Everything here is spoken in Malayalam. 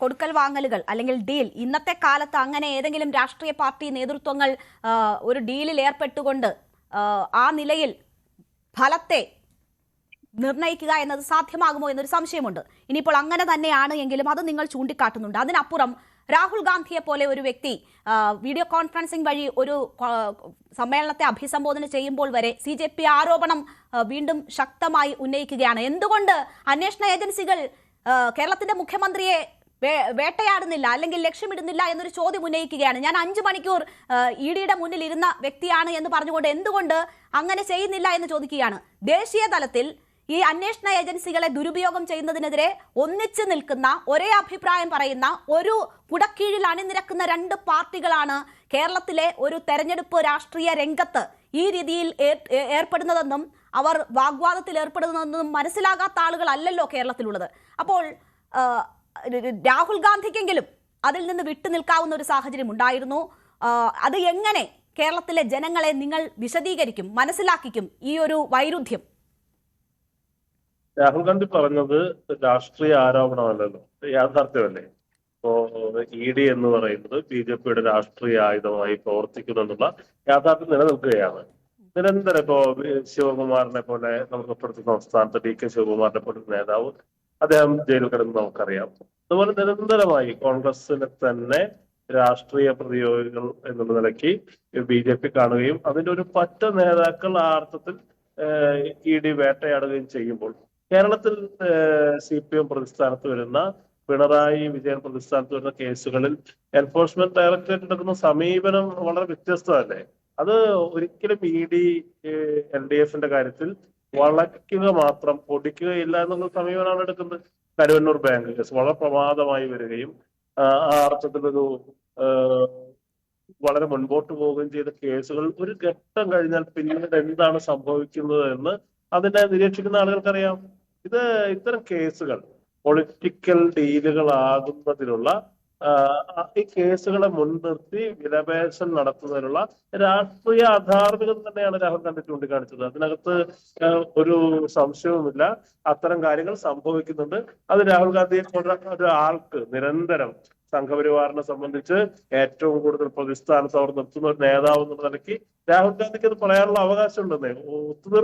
കൊടുക്കൽ വാങ്ങലുകൾ അല്ലെങ്കിൽ ഡീൽ, ഇന്നത്തെ കാലത്ത് അങ്ങനെ ഏതെങ്കിലും രാഷ്ട്രീയ പാർട്ടി നേതൃത്വങ്ങൾ ഒരു ഡീലിൽ ഏർപ്പെട്ടുകൊണ്ട് ആ നിലയിൽ ഫലത്തെ നിർണ്ണയിക്കുക എന്നത് സാധ്യമാകുമോ എന്നൊരു സംശയമുണ്ട്. ഇനിയിപ്പോൾ അങ്ങനെ തന്നെയാണ് എങ്കിലും അത് നിങ്ങൾ ചൂണ്ടിക്കാട്ടുന്നുണ്ട്. അതിനപ്പുറം രാഹുൽ ഗാന്ധിയെ പോലെ ഒരു വ്യക്തി വീഡിയോ കോൺഫറൻസിംഗ് വഴി ഒരു സമ്മേളനത്തെ അഭിസംബോധന ചെയ്യുമ്പോൾ വരെ CJP ആരോപണം വീണ്ടും ശക്തമായി ഉന്നയിക്കുകയാണ്. എന്തുകൊണ്ട് അന്വേഷണ ഏജൻസികൾ കേരളത്തിന്റെ മുഖ്യമന്ത്രിയെ വേട്ടയാടുന്നില്ല അല്ലെങ്കിൽ ലക്ഷ്യമിടുന്നില്ല എന്നൊരു ചോദ്യം ഉന്നയിക്കുകയാണ്. ഞാൻ 5 മണിക്കൂർ EDയുടെ മുന്നിൽ ഇരുന്ന വ്യക്തിയാണ് എന്ന് പറഞ്ഞുകൊണ്ട് എന്തുകൊണ്ട് അങ്ങനെ ചെയ്യുന്നില്ല എന്ന് ചോദിക്കുകയാണ്. ദേശീയ തലത്തിൽ ഈ അന്വേഷണ ഏജൻസികളെ ദുരുപയോഗം ചെയ്യുന്നതിനെതിരെ ഒന്നിച്ചു നിൽക്കുന്ന, ഒരേ അഭിപ്രായം പറയുന്ന, ഒരു കുടക്കീഴിൽ അണിനിരക്കുന്ന 2 പാർട്ടികളാണ് കേരളത്തിലെ ഒരു തെരഞ്ഞെടുപ്പ് രാഷ്ട്രീയ രംഗത്ത് ഈ രീതിയിൽ ഏർപ്പെടുന്നതെന്നും അവർ വാഗ്വാദത്തിൽ ഏർപ്പെടുന്നതെന്നും മനസ്സിലാകാത്ത ആളുകളല്ലല്ലോ കേരളത്തിലുള്ളത്. അപ്പോൾ രാഹുൽ ഗാന്ധിക്കെങ്കിലും അതിൽ നിന്ന് വിട്ടു നിൽക്കാവുന്ന ഒരു സാഹചര്യം ഉണ്ടായിരുന്നു. അത് എങ്ങനെ കേരളത്തിലെ ജനങ്ങളെ നിങ്ങൾ വിശദീകരിക്കും, മനസ്സിലാക്കിക്കും ഈ ഒരു വൈരുദ്ധ്യം? രാഹുൽ ഗാന്ധി പറഞ്ഞത് രാഷ്ട്രീയ ആരോപണമല്ലല്ലോ, യാഥാർത്ഥ്യമല്ലേ. ഇപ്പോ ED എന്ന് പറയുന്നത് BJPയുടെ രാഷ്ട്രീയ ആയുധമായി പ്രവർത്തിക്കുന്നു എന്നുള്ള യാഥാർത്ഥ്യം നിലനിൽക്കുകയാണ്. നിരന്തരം ഇപ്പോ ശിവകുമാറിനെ പോലെ നമുക്ക് ഇപ്പോഴത്തെ സംസ്ഥാനത്ത് DK ശിവകുമാറിനെ പോലെ നേതാവ്, അദ്ദേഹം ജയിലിൽ കിടന്ന് നമുക്കറിയാം. അതുപോലെ നിരന്തരമായി കോൺഗ്രസിനെ തന്നെ രാഷ്ട്രീയ പ്രതിയോഗികൾ എന്നുള്ള നിലയ്ക്ക് BJP കാണുകയും അതിന്റെ ഒരു പറ്റ നേതാക്കൾ ആ അർത്ഥത്തിൽ ED വേട്ടയാടുകയും ചെയ്യുമ്പോൾ കേരളത്തിൽ CPM പ്രതിസ്ഥാനത്ത് വരുന്ന, പിണറായി വിജയൻ പ്രതിസ്ഥാനത്ത് വരുന്ന കേസുകളിൽ എൻഫോഴ്സ്മെന്റ് ഡയറക്ടറേറ്റ് എടുക്കുന്ന സമീപനം വളരെ വ്യത്യസ്തമല്ലേ. അത് ഒരിക്കലും ED LDFന്റെ കാര്യത്തിൽ വളയ്ക്കുക മാത്രം, പൊടിക്കുകയില്ല എന്നുള്ള സമീപനമാണ് എടുക്കുന്നത്. കരുവന്നൂർ ബാങ്ക് കേസ് വളരെ പ്രമാദമായി വരികയും ആ അർത്ഥത്തിലൊരു വളരെ മുൻപോട്ട് പോവുകയും ചെയ്ത കേസുകൾ ഒരു ഘട്ടം കഴിഞ്ഞാൽ പിന്നീട് എന്താണ് സംഭവിക്കുന്നത് എന്ന് അതിനെ നിരീക്ഷിക്കുന്ന ആളുകൾക്കറിയാം. ഇത്തരം കേസുകൾ പൊളിറ്റിക്കൽ ഡീലുകളാകുന്നതിനുള്ള, ഈ കേസുകളെ മുൻനിർത്തി വിലപേശൽ നടത്തുന്നതിനുള്ള രാഷ്ട്രീയ അധാർമികത തന്നെയാണ് രാഹുൽ ഗാന്ധി ചൂണ്ടിക്കാണിച്ചത്. അതിനകത്ത് ഒരു സംശയവുമില്ല. അത്തരം കാര്യങ്ങൾ സംഭവിക്കുന്നുണ്ട്. അത് രാഹുൽ ഗാന്ധിയെ പോലെ ഒരാൾക്ക് നിരന്തരം സംഘപരിവാറിനെ സംബന്ധിച്ച് ഏറ്റവും കൂടുതൽ പ്രതിസ്ഥാനത്ത് അവർ നിർത്തുന്ന ഒരു നേതാവ് എന്നുള്ള നിലയ്ക്ക് രാഹുൽ ഗാന്ധിക്ക് അത് പറയാനുള്ള അവകാശം ഉണ്ടെന്നേ.